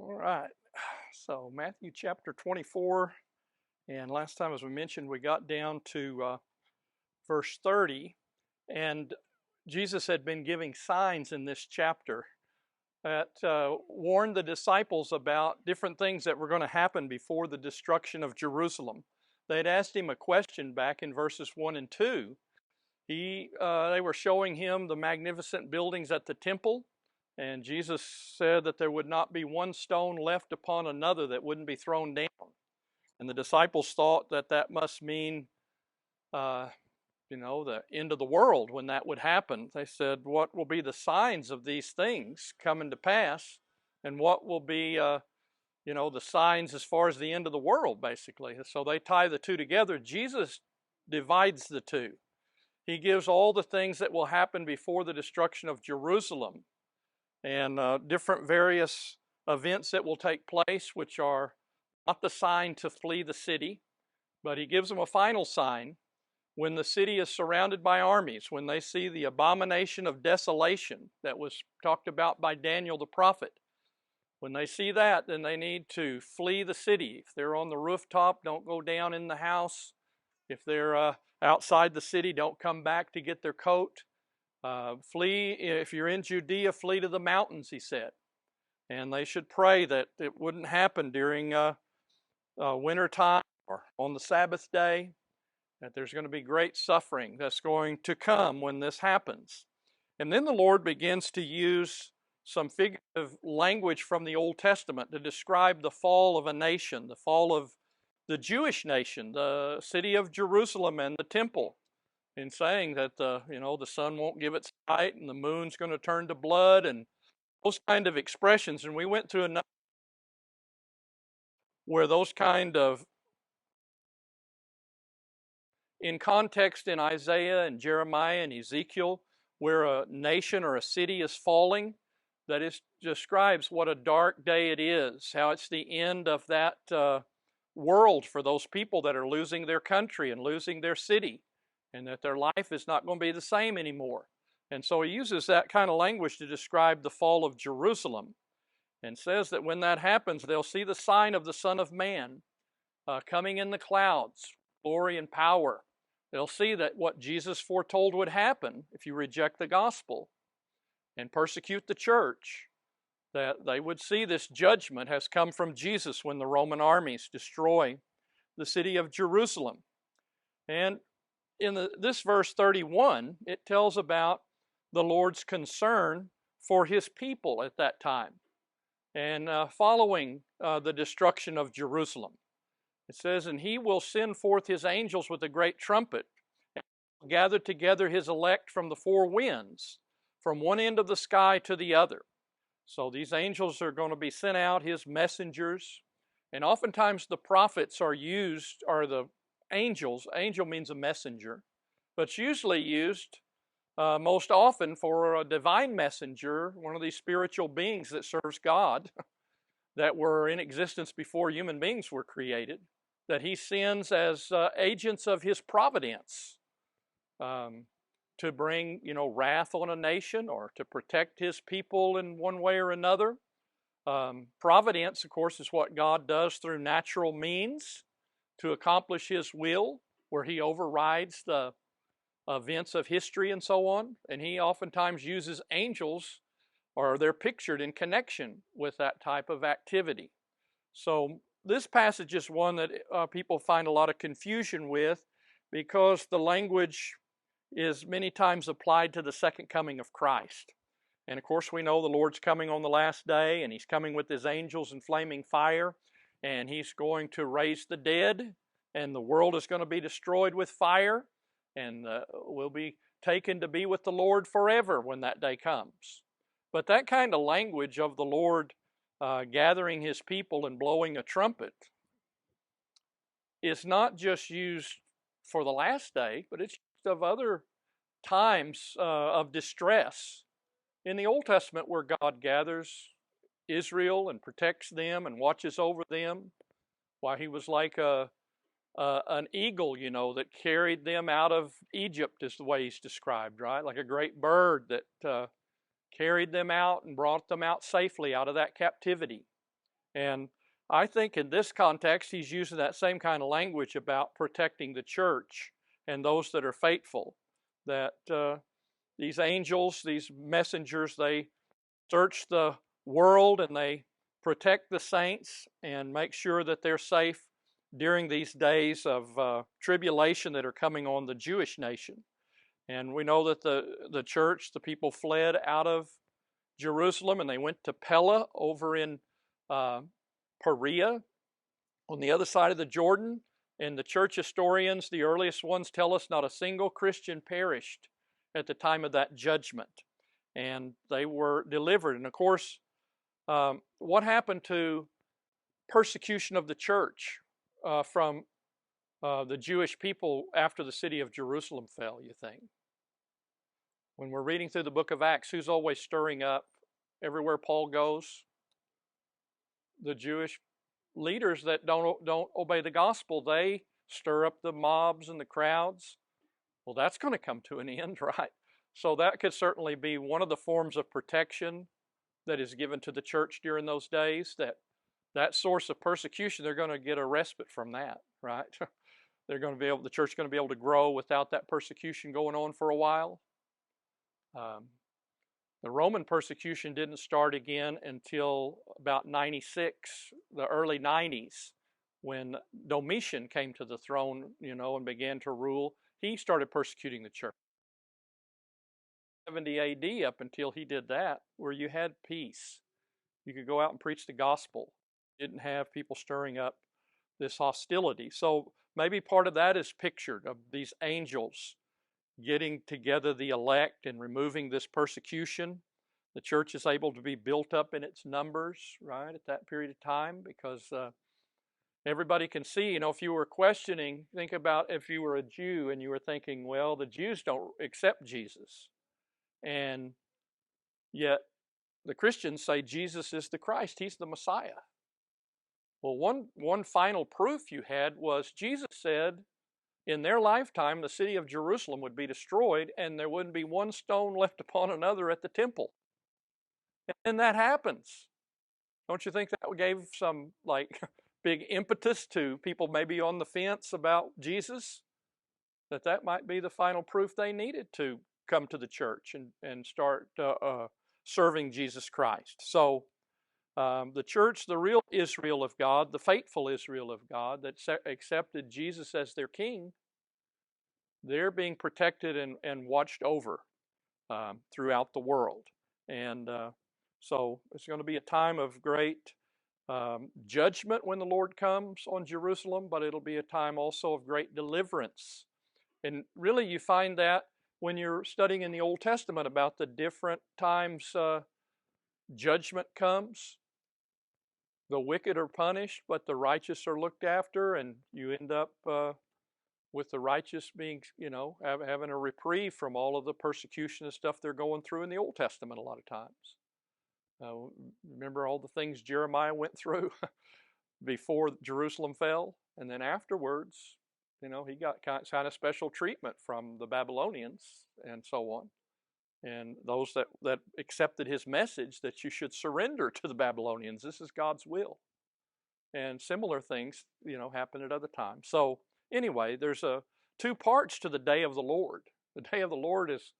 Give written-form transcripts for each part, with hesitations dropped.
All right. So Matthew chapter 24, and last time, as we mentioned, we got down to verse 30, and Jesus had been giving signs in this chapter that warned the disciples about different things that were going to happen before the destruction of Jerusalem. They had asked him a question back in verses 1 and 2. They were showing him the magnificent buildings at the temple, and Jesus said that there would not be one stone left upon another that wouldn't be thrown down. And the disciples thought that that must mean, the end of the world when that would happen. They said, what will be the signs of these things coming to pass? And what will be, the signs as far as the end of the world, basically? So they tie the two together. Jesus divides the two. He gives all the things that will happen before the destruction of Jerusalem, and different various events that will take place, which are not the sign to flee the city, but he gives them a final sign when the city is surrounded by armies, when they see the abomination of desolation that was talked about by Daniel the prophet. When they see that, then they need to flee the city. If they're on the rooftop, don't go down in the house. If they're outside the city, don't come back to get their coat. Flee, if you're in Judea, flee to the mountains, he said. And they should pray that it wouldn't happen during winter time or on the Sabbath day, that there's going to be great suffering that's going to come when this happens. And then the Lord begins to use some figurative language from the Old Testament to describe the fall of a nation, the fall of the Jewish nation, the city of Jerusalem and the temple, in saying that the sun won't give its light and the moon's going to turn to blood and those kind of expressions. And we went through another where those kind of, in context in Isaiah and Jeremiah and Ezekiel, where a nation or a city is falling, that it describes what a dark day it is, how it's the end of that world for those people that are losing their country and losing their city, and that their life is not going to be the same anymore. And so he uses that kind of language to describe the fall of Jerusalem, and says that when that happens, they'll see the sign of the Son of Man coming in the clouds, glory and power. They'll see that what Jesus foretold would happen if you reject the gospel and persecute the church, that they would see this judgment has come from Jesus when the Roman armies destroy the city of Jerusalem. And in this verse 31, it tells about the Lord's concern for his people at that time and following the destruction of Jerusalem. It says, and he will send forth his angels with a great trumpet, and gather together his elect from the four winds, from one end of the sky to the other. So these angels are going to be sent out, his messengers. And oftentimes the prophets are the angels. Angel means a messenger. But it's usually used most often for a divine messenger, one of these spiritual beings that serves God, that were in existence before human beings were created, that he sends as agents of his providence to bring, wrath on a nation or to protect his people in one way or another. Providence, of course, is what God does through natural means to accomplish his will, where he overrides the events of history and so on. And he oftentimes uses angels, or they're pictured in connection with that type of activity. So this passage is one that people find a lot of confusion with, because the language is many times applied to the second coming of Christ. And of course we know the Lord's coming on the last day, and he's coming with his angels in flaming fire, and he's going to raise the dead, and the world is going to be destroyed with fire, and we'll be taken to be with the Lord forever when that day comes. But that kind of language of the Lord gathering his people and blowing a trumpet is not just used for the last day, but it's used of other times of distress. In the Old Testament, where God gathers Israel and protects them and watches over them, why he was like an eagle, that carried them out of Egypt, is the way he's described, right? Like a great bird that carried them out and brought them out safely out of that captivity. And I think in this context, he's using that same kind of language about protecting the church and those that are faithful. That these angels, these messengers, they search the world and they protect the saints and make sure that they're safe during these days of tribulation that are coming on the Jewish nation. And we know that the church, the people fled out of Jerusalem and they went to Pella over in Perea on the other side of the Jordan. And the church historians, the earliest ones, tell us not a single Christian perished at the time of that judgment. And they were delivered. And of course, what happened to persecution of the church from the Jewish people after the city of Jerusalem fell, you think? When we're reading through the book of Acts, who's always stirring up everywhere Paul goes? The Jewish leaders that don't obey the gospel. They stir up the mobs and the crowds. Well, that's going to come to an end, right? So that could certainly be one of the forms of protection that is given to the church during those days, that source of persecution, they're going to get a respite from that, right? The church is going to be able to grow without that persecution going on for a while. The Roman persecution didn't start again until about 96, the early 90s, when Domitian came to the throne, and began to rule. He started persecuting the church. 70 AD up until he did that, where you had peace. You could go out and preach the gospel. You didn't have people stirring up this hostility. So maybe part of that is pictured of these angels getting together the elect and removing this persecution. The church is able to be built up in its numbers, right, at that period of time, because everybody can see, if you were questioning, think about if you were a Jew and you were thinking, well, the Jews don't accept Jesus. And yet the Christians say Jesus is the Christ. He's the Messiah. Well, one final proof you had was Jesus said in their lifetime the city of Jerusalem would be destroyed and there wouldn't be one stone left upon another at the temple. And that happens. Don't you think that gave some big impetus to people maybe on the fence about Jesus? That might be the final proof they needed to come to the church and start serving Jesus Christ. So the church, the real Israel of God, the faithful Israel of God that accepted Jesus as their king, they're being protected and watched over throughout the world. And so it's going to be a time of great judgment when the Lord comes on Jerusalem, but it'll be a time also of great deliverance. And really you find that when you're studying in the Old Testament about the different times judgment comes. The wicked are punished, but the righteous are looked after, and you end up with the righteous being, having a reprieve from all of the persecution and stuff they're going through in the Old Testament a lot of times. Remember all the things Jeremiah went through before Jerusalem fell, and then afterwards, he got kind of special treatment from the Babylonians and so on. And those that accepted his message that you should surrender to the Babylonians. This is God's will. And similar things, happen at other times. So anyway, there's two parts to the day of the Lord. The day of the Lord is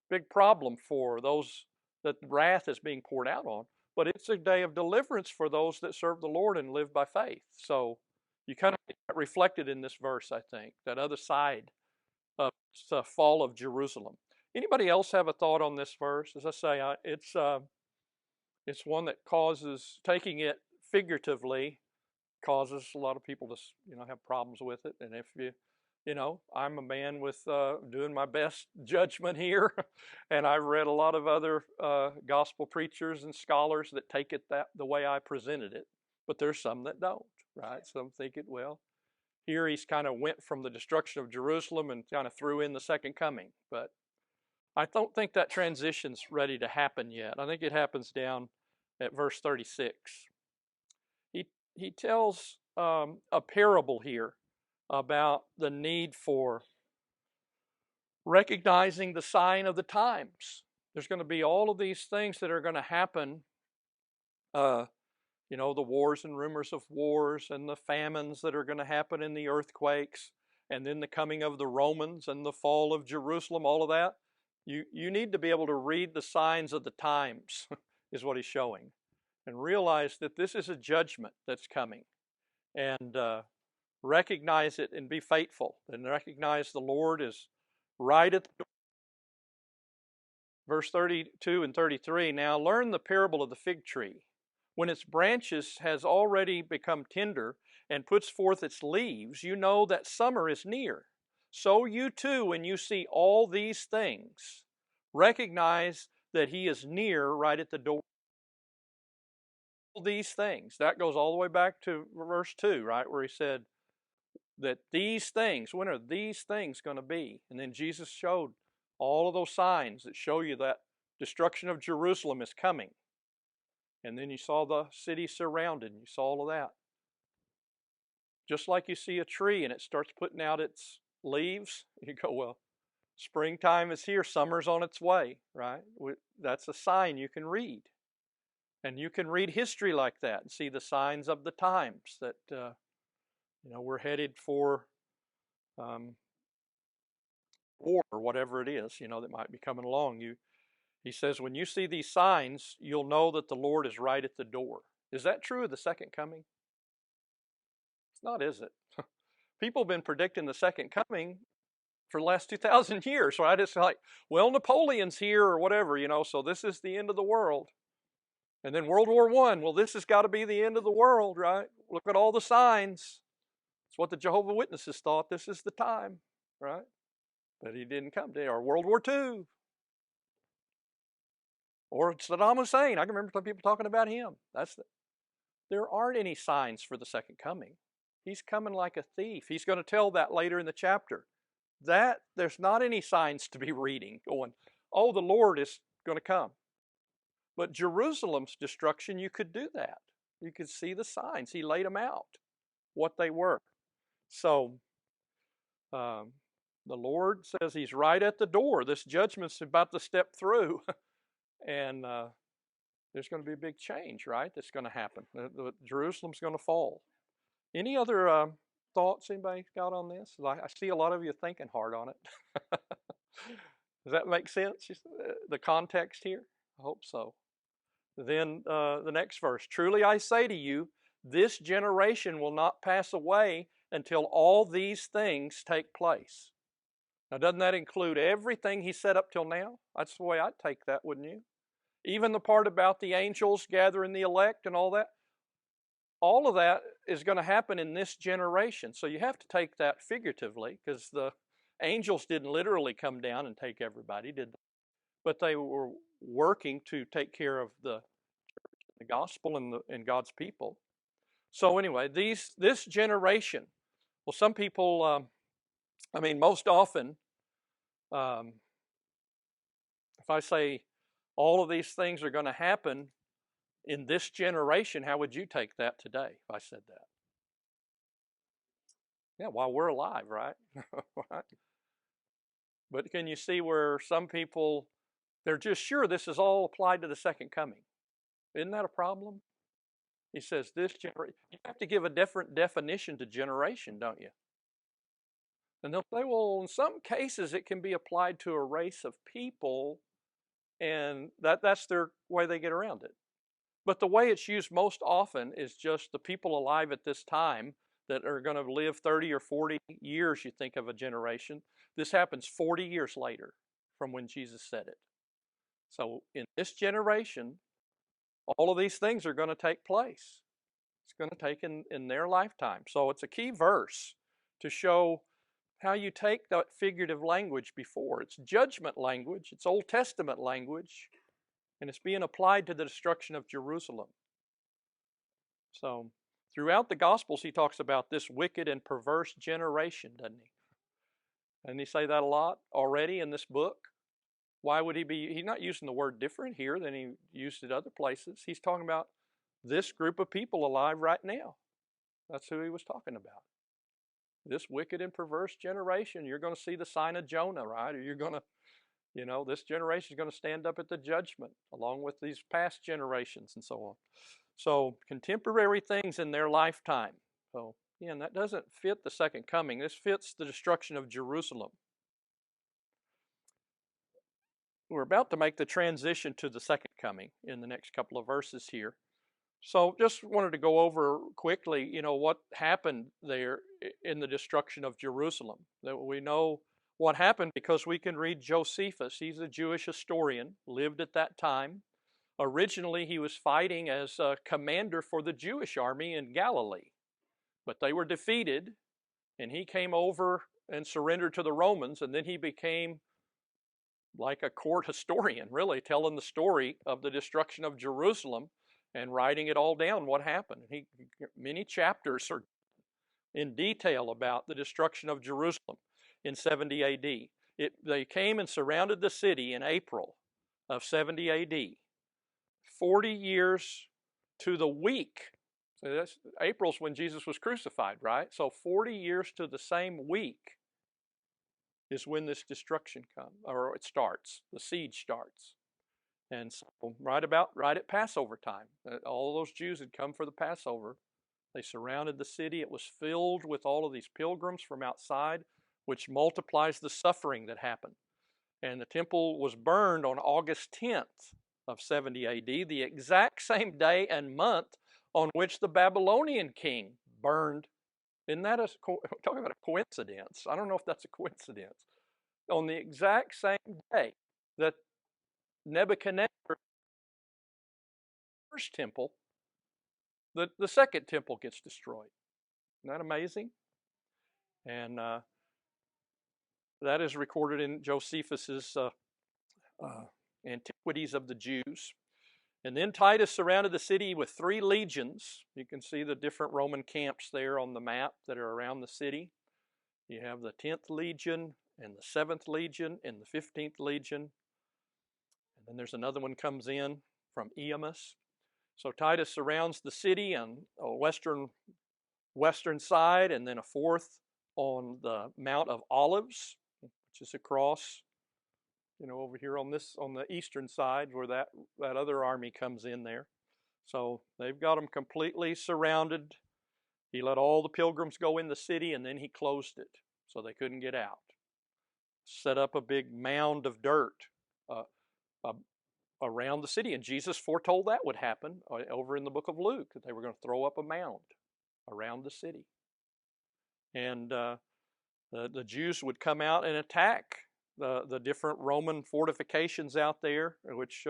a big problem for those that wrath is being poured out on. But it's a day of deliverance for those that serve the Lord and live by faith. So you kind of get that reflected in this verse, I think, that other side of the fall of Jerusalem. Anybody else have a thought on this verse? As I say, it's one that causes, taking it figuratively, causes a lot of people to have problems with it. And if I'm a man with doing my best judgment here, and I've read a lot of other gospel preachers and scholars that take it the way I presented it, but there's some that don't, right? Some think it, here he's kind of went from the destruction of Jerusalem and kind of threw in the second coming, but I don't think that transition's ready to happen yet. I think it happens down at verse 36. He tells a parable here about the need for recognizing the sign of the times. There's going to be all of these things that are going to happen You know, the wars and rumors of wars and the famines that are going to happen and the earthquakes and then the coming of the Romans and the fall of Jerusalem, all of that. You need to be able to read the signs of the times, is what he's showing, and realize that this is a judgment that's coming, and recognize it and be faithful, and recognize the Lord is right at the door. Verse 32 and 33, now learn the parable of the fig tree. When its branches has already become tender and puts forth its leaves, you know that summer is near. So you too, when you see all these things, recognize that he is near right at the door. All these things, that goes all the way back to verse 2, right, where he said that these things, when are these things going to be? And then Jesus showed all of those signs that show you that destruction of Jerusalem is coming. And then you saw the city surrounded, and you saw all of that. Just like you see a tree and it starts putting out its leaves, you go, well, springtime is here, summer's on its way, right? That's a sign you can read. And you can read history like that and see the signs of the times that, we're headed for war or whatever it is, that might be coming along. He says, when you see these signs, you'll know that the Lord is right at the door. Is that true of the second coming? It's not, is it? People have been predicting the second coming for the last 2,000 years, right? It's like, well, Napoleon's here or whatever, so this is the end of the world. And then World War I, well, this has got to be the end of the world, right? Look at all the signs. It's what the Jehovah's Witnesses thought. This is the time, right? But he didn't come to, or World War II. Or Saddam Hussein. I can remember some people talking about him. There aren't any signs for the second coming. He's coming like a thief. He's going to tell that later in the chapter. That there's not any signs to be reading going, oh, the Lord is going to come. But Jerusalem's destruction, you could do that. You could see the signs. He laid them out, what they were. So the Lord says he's right at the door. This judgment's about to step through. And there's going to be a big change, right? That's going to happen. Jerusalem's going to fall. Any other thoughts anybody got on this? I see a lot of you thinking hard on it. Does that make sense? The context here? I hope so. Then the next verse. Truly I say to you, this generation will not pass away until all these things take place. Now, doesn't that include everything he said up till now? That's the way I'd take that, wouldn't you? Even the part about the angels gathering the elect and all that. All of that is going to happen in this generation. So you have to take that figuratively, because the angels didn't literally come down and take everybody, did they? But they were working to take care of the gospel and God's people. So anyway, this generation, well, some people, most often, if I say all of these things are going to happen in this generation, how would you take that today if I said that? Yeah, while we're alive, right? Right? But can you see where some people, they're just sure this is all applied to the second coming? Isn't that a problem? He says this generation, you have to give a different definition to generation, don't you? And they'll say, well, in some cases it can be applied to a race of people, and that's their way they get around it. But the way it's used most often is just the people alive at this time that are going to live 30 or 40 years, you think of a generation. This happens 40 years later from when Jesus said it. So in this generation, all of these things are going to take place. It's going to take in their lifetime. So it's a key verse to show how you take that figurative language before. It's judgment language, it's Old Testament language, and it's being applied to the destruction of Jerusalem. So throughout the Gospels, he talks about this wicked and perverse generation, doesn't he? And he say that a lot already in this book. Why would he's not using the word different here than he used it other places. He's talking about this group of people alive right now. That's who he was talking about. This wicked and perverse generation, you're going to see the sign of Jonah, right? Or you're going to, this generation is going to stand up at the judgment along with these past generations and so on. So contemporary things in their lifetime. So again, that doesn't fit the second coming. This fits the destruction of Jerusalem. We're about to make the transition to the second coming in the next couple of verses here. So just wanted to go over quickly, what happened there in the destruction of Jerusalem. That we know what happened because we can read Josephus. He's a Jewish historian, lived at that time. Originally, he was fighting as a commander for the Jewish army in Galilee, but they were defeated, and he came over and surrendered to the Romans, and then he became like a court historian, really, telling the story of the destruction of Jerusalem and writing it all down, what happened. Many chapters are in detail about the destruction of Jerusalem in 70 AD. They came and surrounded the city in April of 70 AD. 40 years to the week. So April's when Jesus was crucified, right? So 40 years to the same week is when this destruction comes, or it starts. The siege starts. And so right at Passover time, all those Jews had come for the Passover. They surrounded the city. It was filled with all of these pilgrims from outside, which multiplies the suffering that happened. And the temple was burned on August 10th of 70 AD, the exact same day and month on which the Babylonian king burned. Isn't that talking about a coincidence? I don't know if that's a coincidence. On the exact same day that Nebuchadnezzar first temple, the second temple gets destroyed. Isn't that amazing? And that is recorded in Josephus's Antiquities of the Jews. And then Titus surrounded the city with 3 legions. You can see the different Roman camps there on the map that are around the city. You have the 10th Legion and the 7th Legion and the 15th Legion. And then there's another one comes in from Eamus. So Titus surrounds the city on a western side, and then a 4th on the Mount of Olives, which is across, over here on the eastern side where that other army comes in there. So they've got them completely surrounded. He let all the pilgrims go in the city, and then he closed it so they couldn't get out. Set up a big mound of dirt around the city, and Jesus foretold that would happen over in the book of Luke, that they were going to throw up a mound around the city. And the Jews would come out and attack the different Roman fortifications out there, which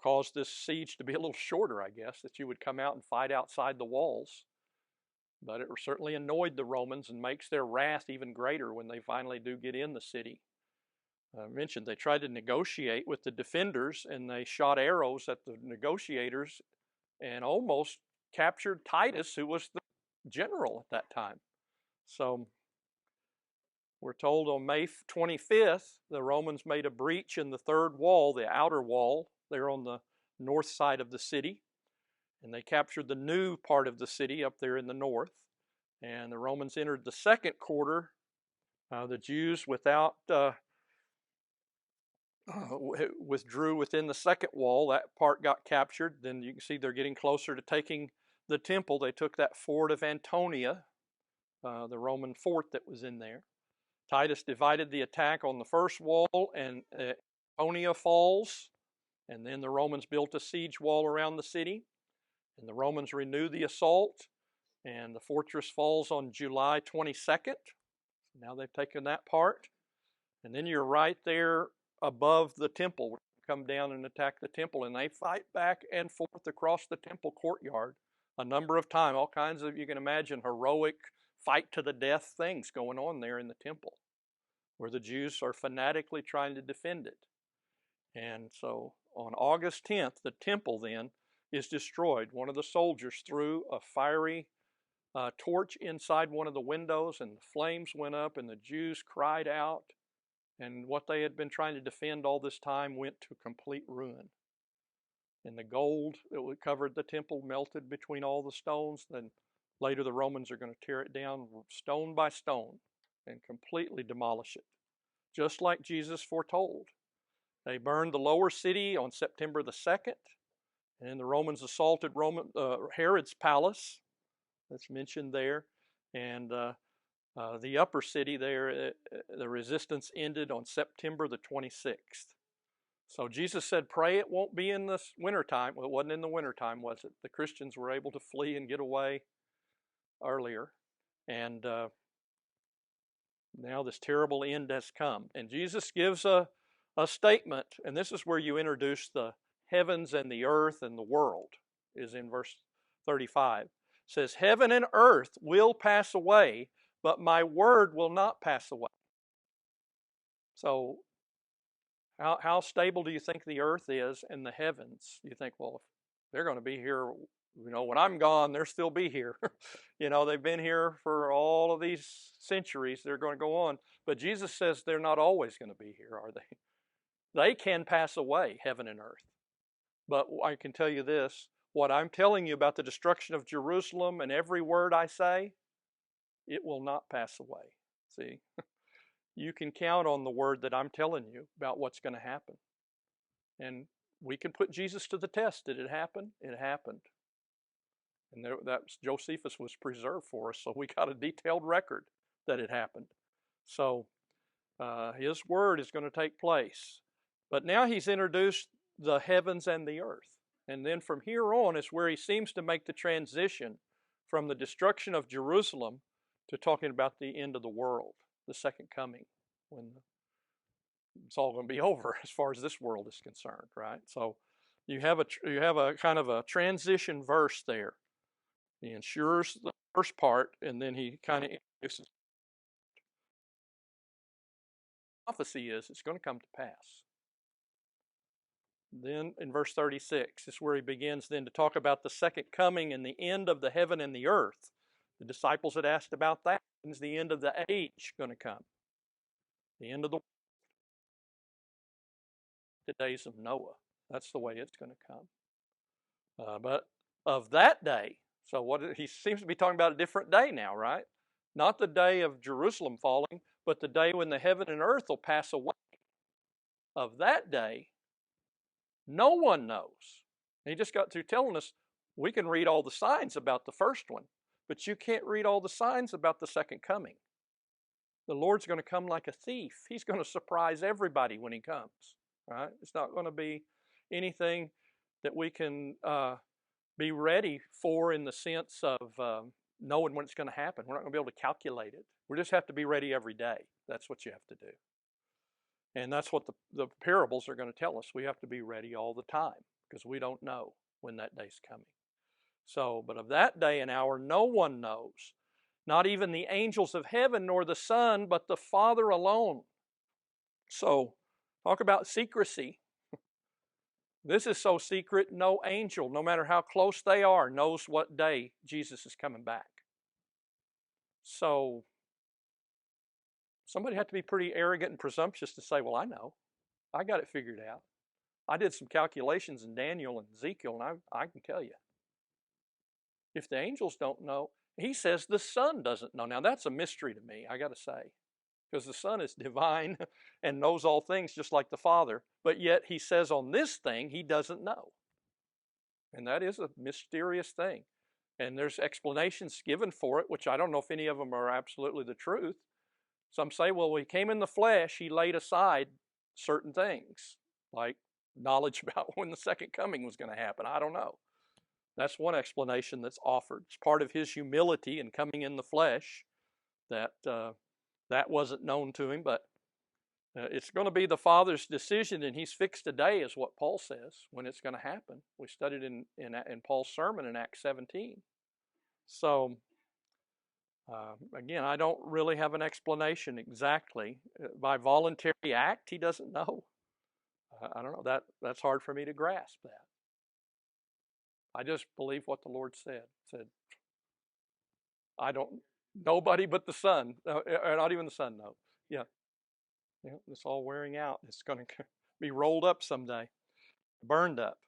caused this siege to be a little shorter, I guess, that you would come out and fight outside the walls. But it certainly annoyed the Romans and makes their wrath even greater when they finally do get in the city. I mentioned they tried to negotiate with the defenders, and they shot arrows at the negotiators and almost captured Titus, who was the general at that time. So we're told on May 25th, the Romans made a breach in the 3rd wall, the outer wall, there on the north side of the city. And they captured the new part of the city up there in the north. And the Romans entered the 2nd quarter. The Jews withdrew within the 2nd wall. That part got captured. Then you can see they're getting closer to taking the temple. They took that fort of Antonia, the Roman fort that was in there. Titus divided the attack on the 1st wall, and Antonia falls. And then the Romans built a siege wall around the city. And the Romans renew the assault, and the fortress falls on July 22nd. Now they've taken that part. And then you're right there above the temple. Come down and attack the temple, and they fight back and forth across the temple courtyard a number of times. All kinds of, you can imagine, heroic fight to the death things going on there in the temple, where the Jews are fanatically trying to defend it. And so on August 10th, the temple then is destroyed. One of the soldiers threw a fiery torch inside one of the windows, and the flames went up, and the Jews cried out, and what they had been trying to defend all this time went to complete ruin. And the gold that covered the temple melted between all the stones. Then later the Romans are going to tear it down stone by stone and completely demolish it, just like Jesus foretold. They burned the lower city on September the 2nd, And the Romans assaulted Herod's palace, that's mentioned there, and the upper city there, the resistance ended on September the 26th. So Jesus said, pray it won't be in the wintertime. Well, it wasn't in the wintertime, was it? The Christians were able to flee and get away earlier. And now this terrible end has come. And Jesus gives a statement, and this is where you introduce the heavens and the earth and the world, is in verse 35. It says, heaven and earth will pass away, but my word will not pass away. So how stable do you think the earth is and the heavens? You think, well, if they're going to be here, when I'm gone, they'll still be here. They've been here for all of these centuries. They're going to go on. But Jesus says they're not always going to be here, are they? They can pass away, heaven and earth. But I can tell you this, what I'm telling you about the destruction of Jerusalem and every word I say, it will not pass away. See? You can count on the word that I'm telling you about what's going to happen. And we can put Jesus to the test. Did it happen? It happened. And Josephus was preserved for us, so we got a detailed record that it happened. So his word is going to take place. But now he's introduced the heavens and the earth. And then from here on is where he seems to make the transition from the destruction of Jerusalem to talking about the end of the world, the second coming, when it's all going to be over as far as this world is concerned, right? So you have a kind of a transition verse there. He ensures the first part, and then he kind of introduces prophecy is it's going to come to pass. Then in verse 36 is where he begins then to talk about the second coming and the end of the heaven and the earth. The disciples had asked about that. When's the end of the age going to come? The end of the days of Noah. That's the way it's going to come. But of that day, so he seems to be talking about a different day now, right? Not the day of Jerusalem falling, but the day when the heaven and earth will pass away. Of that day, no one knows. And he just got through telling us we can read all the signs about the first one, but you can't read all the signs about the second coming. The Lord's going to come like a thief. He's going to surprise everybody when he comes. Right? It's not going to be anything that we can be ready for in the sense of knowing when it's going to happen. We're not going to be able to calculate it. We just have to be ready every day. That's what you have to do. And that's what the parables are going to tell us. We have to be ready all the time because we don't know when that day's coming. So, but of that day and hour, no one knows, not even the angels of heaven nor the Son, but the Father alone. So, talk about secrecy. This is so secret, no angel, no matter how close they are, knows what day Jesus is coming back. So, somebody had to be pretty arrogant and presumptuous to say, well, I know. I got it figured out. I did some calculations in Daniel and Ezekiel, and I can tell you. If the angels don't know, he says the Son doesn't know. Now, that's a mystery to me, I got to say. Because the Son is divine and knows all things just like the Father. But yet he says on this thing he doesn't know. And that is a mysterious thing. And there's explanations given for it, which I don't know if any of them are absolutely the truth. Some say, well, when he came in the flesh, he laid aside certain things, like knowledge about when the second coming was going to happen. I don't know. That's one explanation that's offered. It's part of his humility in coming in the flesh that wasn't known to him, but it's going to be the Father's decision, and he's fixed a day, is what Paul says, when it's going to happen. We studied in Paul's sermon in Acts 17. So, again, I don't really have an explanation exactly. By voluntary act, he doesn't know. I don't know. That's hard for me to grasp that. I just believe what the Lord said. Nobody but the Son, not even the Son knows. Yeah, it's all wearing out. It's going to be rolled up someday, burned up.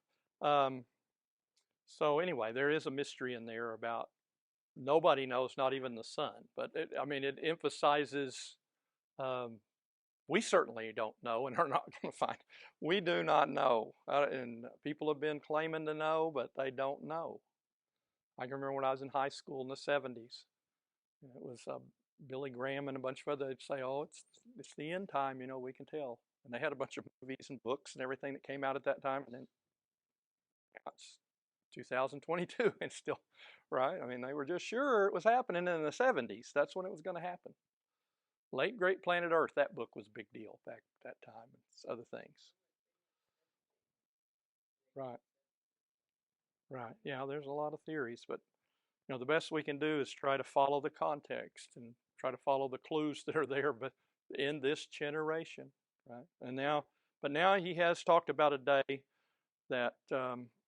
So anyway, there is a mystery in there about nobody knows, not even the Son. But it emphasizes We certainly don't know and are not going to find. We do not know. And people have been claiming to know, but they don't know. I can remember when I was in high school in the 70s. It was Billy Graham and a bunch of others. They'd say, "Oh, it's the end time, we can tell." And they had a bunch of movies and books and everything that came out at that time. And then it's 2022 and still, right? I mean, they were just sure it was happening in the 70s. That's when it was going to happen. Late Great Planet Earth, that book was a big deal back at that time, and other things. Right, right. Yeah, there's a lot of theories, but the best we can do is try to follow the context and try to follow the clues that are there, but in this generation, right? And now, but now he has talked about a day that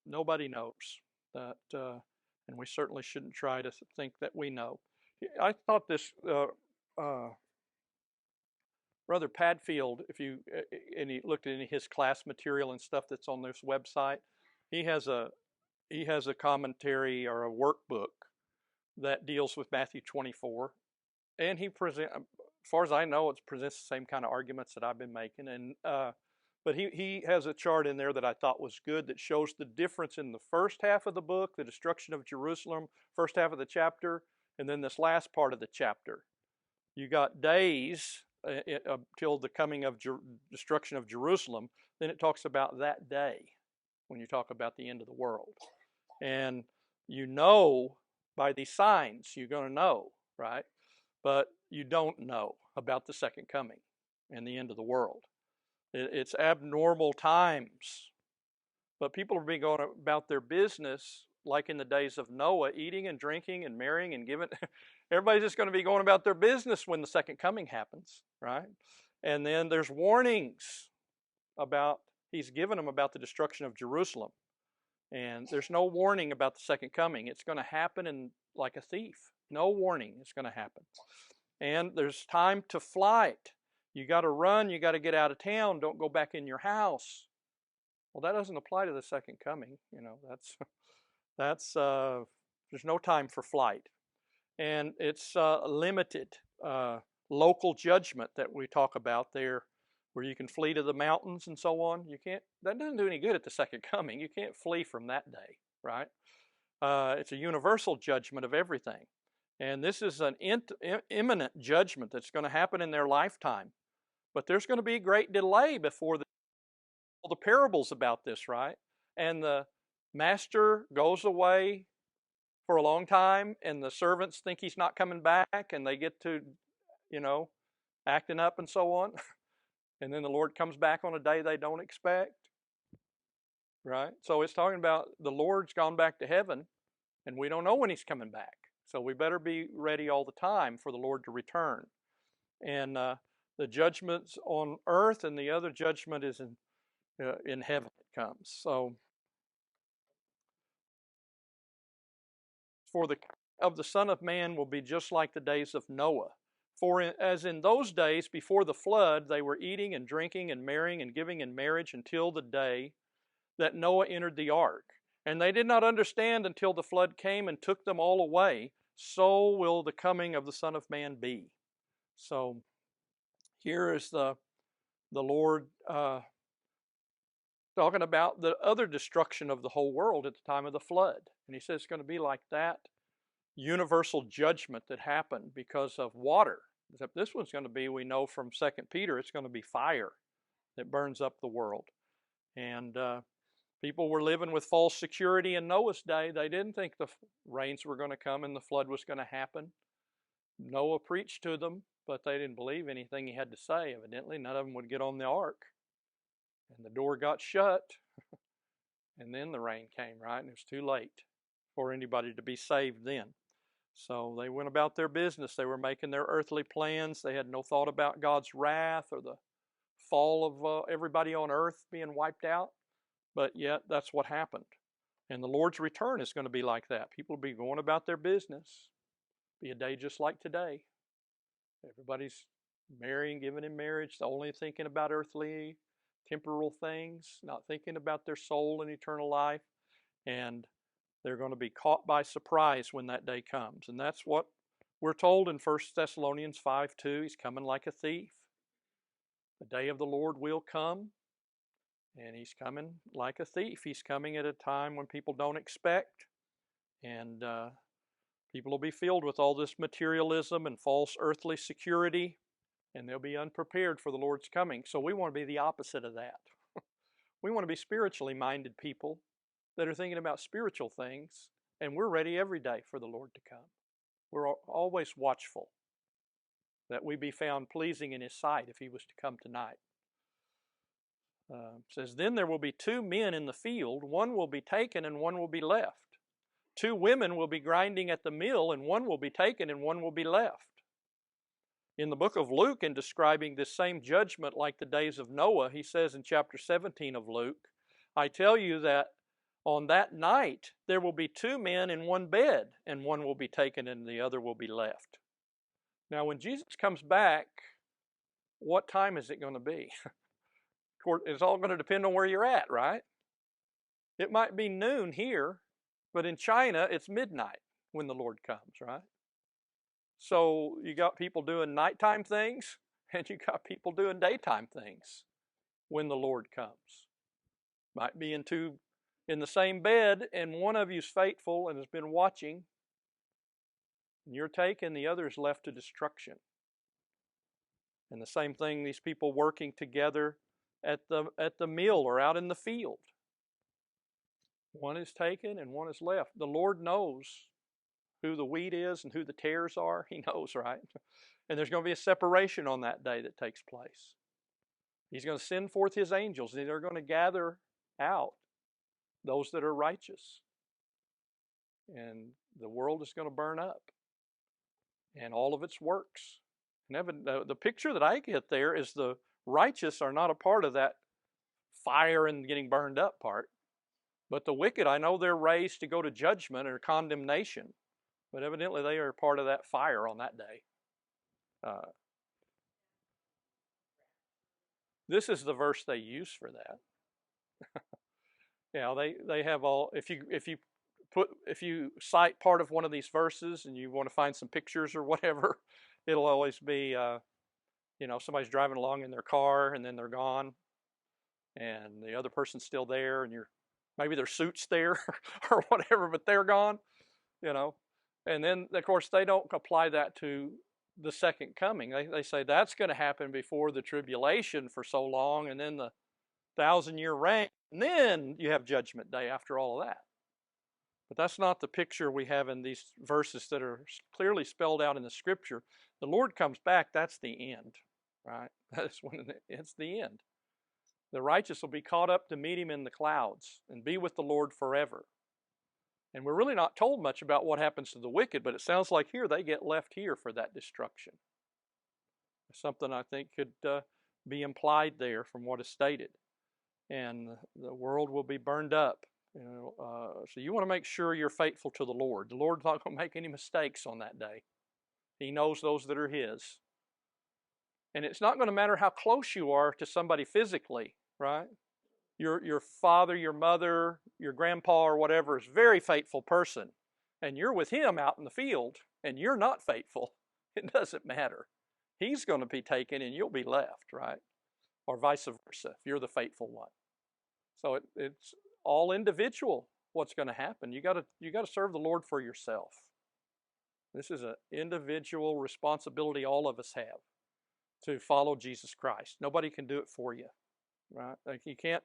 nobody knows, that, and we certainly shouldn't try to think that we know. I thought this uh, Brother Padfield, if you and he looked at any of his class material and stuff that's on this website, he has a commentary or a workbook that deals with Matthew 24, and as far as I know, it presents the same kind of arguments that I've been making. And but he has a chart in there that I thought was good that shows the difference in the first half of the book, the destruction of Jerusalem, first half of the chapter, and then this last part of the chapter. You got days till the coming of destruction of Jerusalem. Then it talks about that day when you talk about the end of the world. And by these signs, you're going to know, right? But you don't know about the second coming and the end of the world. It's abnormal times. But people are being going about their business like in the days of Noah, eating and drinking and marrying and giving. Everybody's just going to be going about their business when the second coming happens, right? And then there's warnings he's given them about the destruction of Jerusalem. And there's no warning about the second coming. It's going to happen like a thief. No warning. It's going to happen. And there's time to flight. You got to run. You got to get out of town. Don't go back in your house. Well, that doesn't apply to the second coming. That's there's no time for flight. And it's limited local judgment that we talk about there, where you can flee to the mountains and so on. That doesn't do any good at the second coming. You can't flee from that day, right? It's a universal judgment of everything. And this is an imminent judgment that's going to happen in their lifetime. But there's going to be a great delay before the parables about this, right? And the master goes away for a long time, and the servants think he's not coming back, and they get to, acting up and so on. And then the Lord comes back on a day they don't expect, right? So it's talking about the Lord's gone back to heaven, and we don't know when he's coming back. So we better be ready all the time for the Lord to return. And the judgment's on earth, and the other judgment is in heaven. It comes. So for the Son of Man will be just like the days of Noah. For as in those days before the flood, they were eating and drinking and marrying and giving in marriage until the day that Noah entered the ark. And they did not understand until the flood came and took them all away. So will the coming of the Son of Man be. So here is the Lord talking about the other destruction of the whole world at the time of the flood. And he says it's going to be like that universal judgment that happened because of water. Except this one's going to be, we know from 2 Peter, it's going to be fire that burns up the world. And people were living with false security in Noah's day. They didn't think the rains were going to come and the flood was going to happen. Noah preached to them, but they didn't believe anything he had to say. Evidently, none of them would get on the ark. And the door got shut. And then the rain came, right? And it was too late for anybody to be saved then. So they went about their business. They were making their earthly plans. They had no thought about God's wrath or the fall of everybody on earth being wiped out. But yet that's what happened. And the Lord's return is going to be like that. People will be going about their business. Be a day just like today. Everybody's marrying, giving in marriage, only thinking about earthly, temporal things, not thinking about their soul and eternal life. And they're going to be caught by surprise when that day comes. And that's what we're told in 1 Thessalonians 5:2. He's coming like a thief. The day of the Lord will come, and He's coming like a thief. He's coming at a time when people don't expect, and people will be filled with all this materialism and false earthly security, and they'll be unprepared for the Lord's coming. So we want to be the opposite of that. We want to be spiritually minded people that are thinking about spiritual things, and we're ready every day for the Lord to come. We're always watchful that we be found pleasing in His sight if He was to come tonight. Says, then there will be two men in the field, one will be taken and one will be left. Two women will be grinding at the mill, and one will be taken and one will be left. In the book of Luke, in describing this same judgment like the days of Noah, he says in chapter 17 of Luke, I tell you that on that night there will be two men in one bed, and one will be taken and the other will be left. Now, when Jesus comes back, what time is it going to be? Of course, it's all going to depend on where you're at, right? It might be noon here, but in China, it's midnight when the Lord comes, right? So you got people doing nighttime things, and you got people doing daytime things when the Lord comes. Might be in the same bed, and one of you's faithful and has been watching, and you're taken, the other is left to destruction. And the same thing, these people working together at the mill or out in the field. One is taken and one is left. The Lord knows who the wheat is and who the tares are. He knows, right? And there's going to be a separation on that day that takes place. He's going to send forth His angels, and they're going to gather out those that are righteous. And the world is going to burn up, and all of its works. And the picture that I get there is the righteous are not a part of that fire and getting burned up part. But the wicked, I know they're raised to go to judgment or condemnation. But evidently they are part of that fire on that day. This is the verse they use for that. They have all. If you cite part of one of these verses and you want to find some pictures or whatever, it'll always be somebody's driving along in their car and then they're gone, and the other person's still there, and maybe their suit's there or whatever, but they're gone. And then, of course, they don't apply that to the second coming. They say that's going to happen before the tribulation for so long, and then the 1,000-year reign, and then you have judgment day after all of that. But that's not the picture we have in these verses that are clearly spelled out in the Scripture. The Lord comes back, that's the end, right? That's when it's the end. The righteous will be caught up to meet Him in the clouds and be with the Lord forever. And we're really not told much about what happens to the wicked, but it sounds like here they get left here for that destruction. Something I think could be implied there from what is stated. And the world will be burned up. So you want to make sure you're faithful to the Lord. The Lord's not going to make any mistakes on that day. He knows those that are His. And it's not going to matter how close you are to somebody physically, right? Your father, your mother, your grandpa or whatever is a very faithful person, and you're with him out in the field and you're not faithful. It doesn't matter. He's going to be taken and you'll be left, right? Or vice versa if you're the faithful one. So it's all individual what's going to happen. You got to serve the Lord for yourself. This is an individual responsibility all of us have to follow Jesus Christ. Nobody can do it for you, right? Like you can't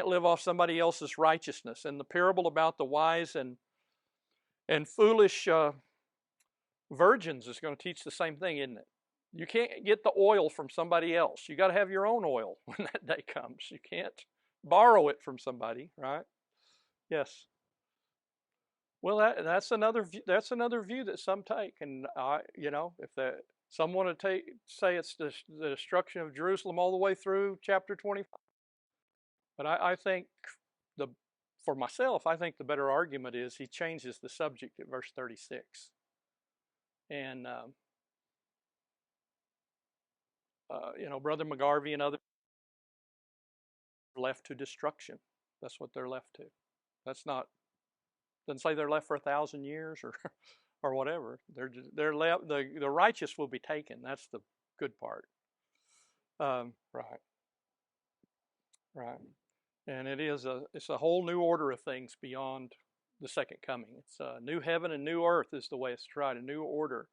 live off somebody else's righteousness. And the parable about the wise and foolish virgins is going to teach the same thing, isn't it? You can't get the oil from somebody else. You got to have your own oil when that day comes. You can't borrow it from somebody, right? Yes. Well, that's another view that some take, and if some want to say it's the destruction of Jerusalem all the way through chapter 25. But I think for myself, I think the better argument is he changes the subject at verse 36. And, Brother McGarvey and others are left to destruction. That's what they're left to. Doesn't say they're left for 1,000 years or whatever. They're left. The righteous will be taken. That's the good part. Right, right. And it's a whole new order of things beyond the second coming. It's a new heaven and new earth is the way it's tried, a new order.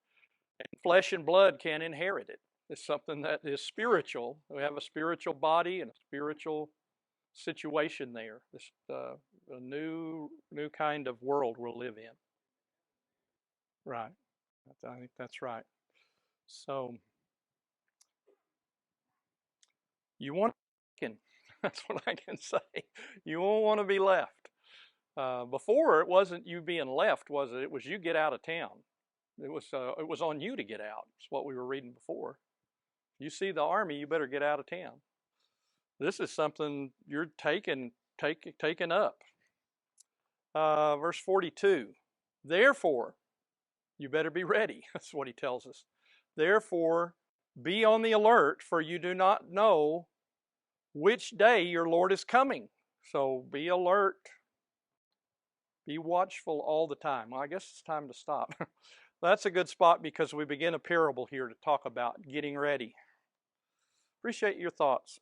And flesh and blood can't inherit it. It's something that is spiritual. We have a spiritual body and a spiritual situation there. This a new kind of world we'll live in. Right. I think that's right. So you want to, that's what I can say. You won't want to be left. Before it wasn't you being left, was it? It was you get out of town. It was on you to get out. It's what we were reading before. You see the army, you better get out of town. This is something you're taking up. Verse 42. Therefore, you better be ready. That's what he tells us. Therefore, be on the alert, for you do not know which day your Lord is coming. So be alert. Be watchful all the time. Well, I guess it's time to stop. That's a good spot because we begin a parable here to talk about getting ready. Appreciate your thoughts.